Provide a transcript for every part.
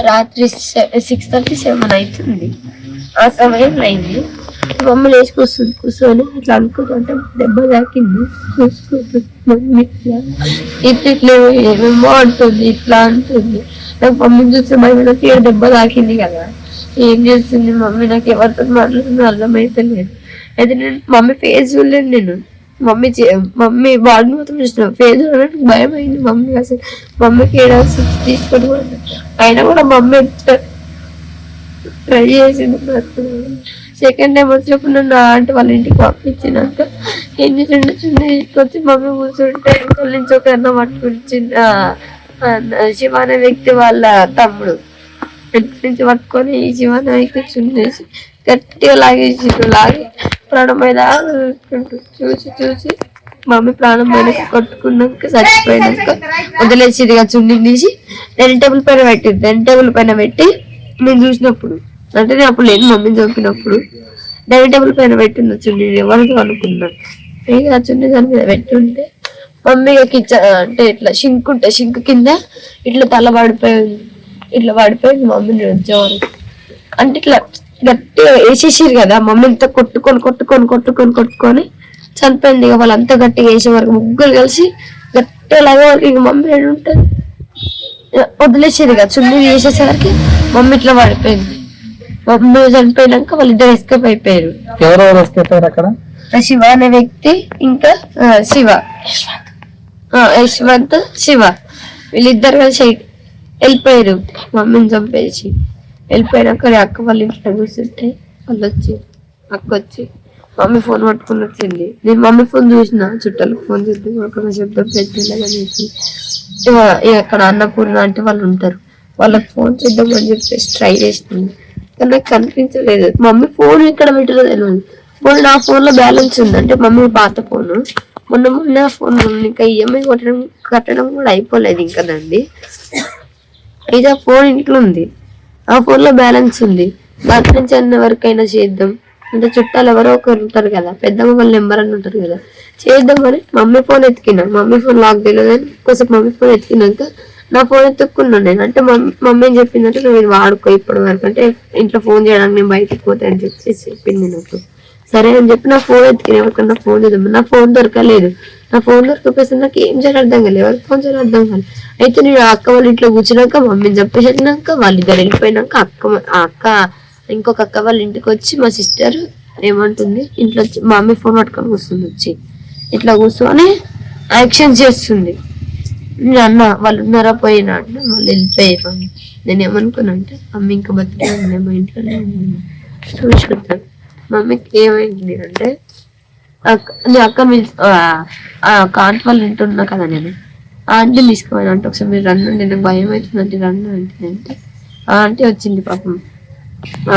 రాత్రి 6:30, 7 అవుతుంది. ఆ సమయంలో అయింది. మమ్మీ లేచి కూర్చొని ఇట్లా అనుకుంటుంటే దెబ్బ తాకింది. చూసుకుంటుంది మమ్మీ ఇట్లా ఏమేమో అంటుంది, ఇట్లా అంటుంది. నాకు మమ్మీని చూస్తే నాకు దెబ్బ తాకింది కదా, ఏం చేస్తుంది మమ్మీ, నాకు ఎవరితో మాట్లాడుతుందో అర్థమైతే లేదు. అయితే నేను మమ్మీ ఫేస్ చూడలేదు. నేను మమ్మీ బాడీ మొత్తం చూసిన, ఫేస్ చూడడానికి భయం అయింది మమ్మీ. అసలు మమ్మీకి ఏడాల్సి తీసుకొని కూడా అయినా కూడా మమ్మీ ట్రై చేసింది. సెకండ్ టైం వచ్చినప్పుడు నన్ను ఆంటీ వాళ్ళ ఇంటికి పంపించినాక ఏం చేసిండే, చిన్న వచ్చి మమ్మీ కూర్చుంటే ఇంట్లో నుంచి ఒక అన్న పట్టుకుని శివ అనే వ్యక్తి వాళ్ళ తమ్ముడు ఇంటి నుంచి పట్టుకొని ఈ శివ అనే వ్యక్తి చున్నేసి గట్టిగా లాగి ప్రాణం మీద చూసి మమ్మీ ప్రాణం పైన కొట్టుకున్నాక చచ్చిపోయినాక వదిలేసిదిగా చున్నీ తీసి డైనింగ్ టేబుల్ పైన పెట్టింది. డైనింగ్ టేబుల్ పైన పెట్టి నేను చూసినప్పుడు, అంటే నేను అప్పుడు లేని మమ్మీని చంపినప్పుడు డైనింగ్ టేబుల్ పైన పెట్టింది చున్నీ. ఎవరితో అనుకున్నాను ఇక ఆ చున్నీ దాని మీద పెట్టుంటే మమ్మీ కిచెన్ అంటే ఇట్లా షింక్ ఉంటే షింక్ కింద ఇట్లా తల పడిపోయింది మమ్మీని వచ్చేవారు. అంటే ఇట్లా గట్టిగా వేసేసారు కదా, మమ్మీతో కొట్టుకొని చనిపోయింది. ఇక వాళ్ళంతా గట్టిగా వేసే వరకు ముగ్గురు కలిసి గట్టిగా లాగే వరకు ఇక మమ్మీ ఏడు ఉంటుంది వదిలేసేది కదా. చున్నీ వేసేసరికి మమ్మీ ఇట్లా పడిపోయింది. మమ్మీ చనిపోయినాక వాళ్ళిద్దరు ఎస్కేప్ అయిపోయారు. ఎవరెవరు ఎస్కేప్ అయ్యారు అక్కడ? శివ అనే వ్యక్తి, ఇంకా యశ్వంత్, శివ వీళ్ళిద్దరు కలిసి వెళ్ళిపోయారు. మమ్మీని చంపేసి వెళ్ళిపోయినాక అక్క వాళ్ళ ఇంట్లో కూర్చుంటే అక్క వచ్చి మమ్మీ ఫోన్ పట్టుకుని వచ్చింది. నేను మమ్మీ ఫోన్ చూసిన, చుట్టాలకు ఫోన్ చేద్దాం అక్కడ శబ్దం పెద్దలాగనేసి అక్కడ అన్నపూర్ణ అంటే వాళ్ళు ఉంటారు, వాళ్ళకి ఫోన్ చేద్దాం అని చెప్పేసి ట్రై చేసింది కానీ నాకు కనిపించలేదు. మమ్మీ ఫోన్ ఇక్కడ పెట్టదో తెలియదు. ఫోన్ నా ఫోన్ లో బ్యాలెన్స్ ఉంది, అంటే మమ్మీ పాత ఫోను మొన్న ఫోన్ ఇంకా ఈఎంఐ కట్టడం కూడా అయిపోలేదు ఇంకా దాన్ని. అయితే ఆ ఫోన్ ఇంట్లో ఉంది, ఆ ఫోన్ లో బ్యాలెన్స్ ఉంది. దాని నుంచి అన్న వరకైనా చేద్దాం అంటే చుట్టాలు ఎవరో ఒకరు ఉంటారు కదా, పెద్దమ్మ వాళ్ళ నెంబర్ అని ఉంటారు కదా, చేద్దామని మమ్మీ ఫోన్ ఎత్తికినా. మమ్మీ ఫోన్ లాక్ తెలియదని కోసం మమ్మీ ఫోన్ ఎత్తికినాక నా ఫోన్ ఎత్తుక్కున్నాను నేను. అంటే మమ్మీ ఏం చెప్పిందంటే నువ్వు ఇది వాడుకో ఇప్పటి వరకు, అంటే ఇంట్లో ఫోన్ చేయడానికి నేను బయటకు పోతా అని చెప్పేసి చెప్పింది నాకు. సరే అని చెప్పి నా ఫోన్ ఎత్తుకుని ఎవరికన్నా ఫోన్ చేద్దాం, నా ఫోన్ దొరకలేదు. నా ఫోన్ దొరకపోతే నాకు ఏం చేయాలి అర్థం కాలేదు, ఎవరికి ఫోన్ చేయాలి అర్థం కాలేదు. అయితే నేను అక్క వాళ్ళ ఇంట్లో కూర్చున్నాక మమ్మీని చంపేసినాక వాళ్ళిద్దరు వెళ్ళిపోయినాక అక్క ఇంకొక అక్క వాళ్ళ ఇంటికి వచ్చి మా సిస్టర్ ఏమంటుంది, ఇంట్లో వచ్చి మా మమ్మీ ఫోన్ పట్టుకొని కూర్చుంది, వచ్చి ఇట్లా కూర్చొని యాక్షన్ చేస్తుంది. నేను అన్న వాళ్ళు ఉన్నారా పోయినా అంటే వాళ్ళు వెళ్ళిపోయారు. నేను ఏమనుకున్నా అంటే మమ్మీ ఇంకా బతికే ఉంది, మా ఇంట్లోనే ఉంది చూసుకుంటాను. మమ్మీకి ఏమైంది అంటే అక్క కాంట్ వాళ్ళు వింటున్నా కదా, నేను ఆంటీ తీసుకోవాలి అంటే ఒకసారి మీరు రండి నాకు భయం అవుతుందంటే రండి అంటే ఆంటీ వచ్చింది. పాపం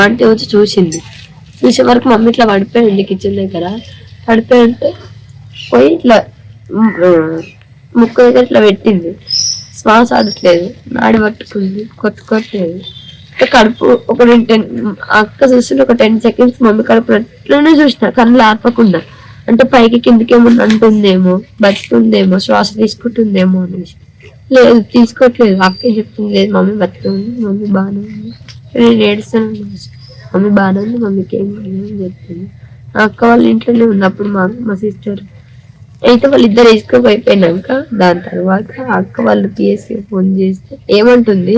ఆంటీ వచ్చి చూసే వరకు మమ్మీ ఇట్లా పడిపోయింది కిచెన్ దగ్గర. పడిపోయి ఉంటే పోయి ఇట్లా ముక్కు దగ్గర ఇట్లా పెట్టింది, శ్వాస ఆడట్లేదు, నాడి పట్టుకుంది, కొట్టుకోవట్లేదు. కడుపు ఒక 10 అక్క చూసిన ఒక 10 seconds మమ్మీ కడుపు అట్లనే చూసిన కళ్ళు ఆర్పకుండా, అంటే పైకి కిందకి ఏమన్నా అంటుందేమో, బతుకుందేమో, శ్వాస తీసుకుంటుందేమో అనేసి. లేదు తీసుకోవట్లేదు. అక్కే చెప్తుంది లేదు మమ్మీ బతుకుంది, మమ్మీ బాగానే ఉంది. నేను ఏడుస్తాను, మమ్మీ బాగానే ఉంది, మమ్మీకి ఏం అని చెప్తుంది. అక్క వాళ్ళ ఇంట్లోనే ఉంది అప్పుడు మా సిస్టర్. అయితే వాళ్ళిద్దరు ఎస్కేప్ అయిపోయినాక దాని తర్వాత అక్క వాళ్ళు పిఎస్కి ఫోన్ చేస్తే ఏమంటుంది,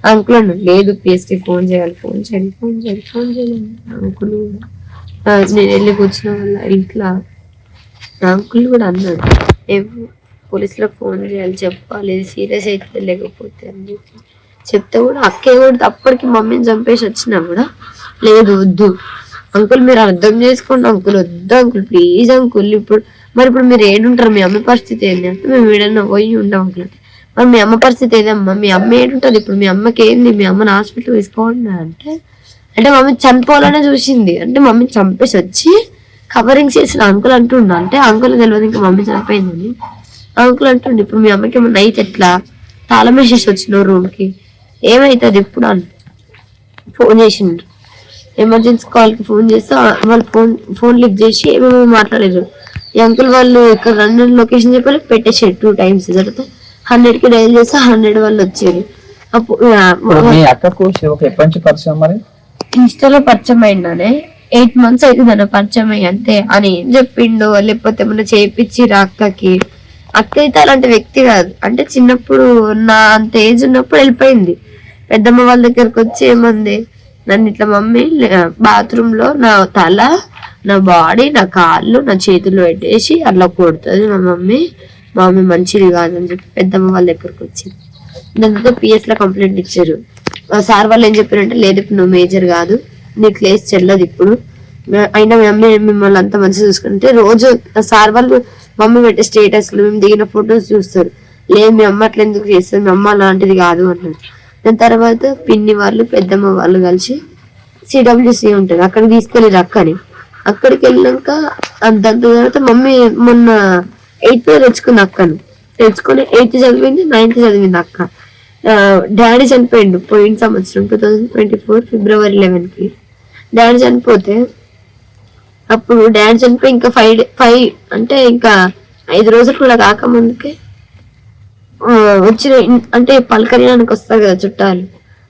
అంకుల్ అన్న లేదు పిఎస్కి ఫోన్ చేయాలి అంకుల్. నేను వెళ్ళి కూర్చున్న వాళ్ళ ఇంట్లో అంకుల్ కూడా అన్నాడు పోలీసులకు ఫోన్ చేయాలి, చెప్పాలి, సీరియస్ అయితే లేకపోతే అని చెప్తే కూడా అక్కే కూడా అప్పటికి మమ్మీని చంపేసి వచ్చినా కూడా లేదు వద్దు అంకుల్ మీరు అర్థం చేసుకోండి అంకుల్, వద్దు అంకుల్ ప్లీజ్ అంకుల్. ఇప్పుడు మీరు ఏడుంటారు, మీ అమ్మ పరిస్థితి ఏంటి అంటే మేము ఏడన్నా పోయి ఉంటాం అంకుల్ అంటే మరి మీ అమ్మ పరిస్థితి ఏదమ్మా, మీ అమ్మ ఏడుంటుంది ఇప్పుడు, మీ అమ్మకి ఏంది, మీ అమ్మని హాస్పిటల్ తీసుకోండి అంటే మమ్మీ చనిపోవాలనే చూసింది. అంటే మమ్మీ చంపేసి వచ్చి కవరింగ్ చేసిన అంకుల్ అంటుండ, అంటే అంకుల్ తెలియదు ఇంకా మమ్మీ చనిపోయిందని. అంకుల్ అంటుండే ఇప్పుడు మీ అమ్మకి ఏమన్నా అయితే ఎట్లా, తాళం వేసేసి వచ్చిన రూమ్కి ఏమవుతుంది ఇప్పుడు అని ఫోన్ చేసిండ్రు. ఎమర్జెన్సీ కాల్కి ఫోన్ చేస్తే వాళ్ళు ఫోన్ లిఫ్ట్ చేసి ఏమేమో మాట్లాడారు. ఈ అంకుల్ వాళ్ళు ఇక్కడ రన్ లొకేషన్ చెప్పాలి పెట్టేసారు 2 times. తర్వాత 100కి డైల్ చేస్తే 100 వాళ్ళు వచ్చారు. అప్పుడు ఇప్పుడు మీ అక్కకు శివకు ఎప్పటి నుంచి పరిచయం మరి? ఇన్స్టాలో పరిచయం అయినానే 8 months అవుతుంది అన్న పరిచయం అయ్యి అంతే. అని ఏం చెప్పిండో లేకపోతే ఏమన్నా చేపించి అక్కకి. అక్క అయితే అలాంటి వ్యక్తి కాదు. అంటే చిన్నప్పుడు నా అంత ఏజ్ ఉన్నప్పుడు వెళ్ళిపోయింది. పెద్దమ్మ వాళ్ళ దగ్గరకు వచ్చి ఏమంది, నన్ను ఇట్లా మమ్మీ బాత్రూమ్ లో నా తల, నా బాడీ, నా కాళ్ళు, నా చేతులు పెట్టేసి అట్లా కొడుతుంది మా మమ్మీ మంచిది కాదని చెప్పి పెద్దమ్మ వాళ్ళ దగ్గరకు వచ్చింది. దాంతో పిఎస్ లో కంప్లైంట్ ఇచ్చారు. సార్ వాళ్ళు ఏం చెప్పారంటే, లేదు ఇప్పుడు నువ్వు మేజర్ కాదు, నీకు క్లేస్ చెల్లదు ఇప్పుడు, అయినా మమ్మీ మిమ్మల్ని అంత మంచిగా చూసుకుంటే రోజు సార్ వాళ్ళు మమ్మీ పెట్టే స్టేటస్లు మేము దిగిన ఫొటోస్ చూస్తారు. లేదు మీ అమ్మ అట్లా ఎందుకు చేస్తారు, మీ అమ్మ అలాంటిది కాదు అన్నారు. దాని తర్వాత పిన్ని వాళ్ళు పెద్దమ్మ వాళ్ళు కలిసి సిడబ్ల్యూసి ఉంటుంది అక్కడ తీసుకెళ్ళి అక్కని. అక్కడికి వెళ్ళాక దాని తర్వాత మమ్మీ మొన్న 8th తెచ్చుకుంది అక్కను. తెచ్చుకొని 8th చదివింది, 9th చదివింది అక్క. డాడీ చనిపోయిండు పోయిన సంవత్సరం 2024 February 11కి డాడీ చనిపోతే, అప్పుడు డాడీ చనిపోయి ఇంకా 5 అంటే ఇంకా 5 రోజులు కూడా కాకముందుకే వచ్చిన అంటే పలకరియడానికి వస్తారు కదా చుట్టాలు,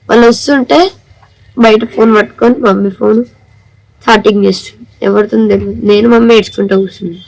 వాళ్ళు వస్తుంటే బయట ఫోన్ పట్టుకొని మమ్మీ ఫోన్ చాటింగ్ చేస్తుంది. ఎవరితో తెలియదు. నేను మమ్మీ ఏడ్చుకుంటూ కూర్చున్నాను.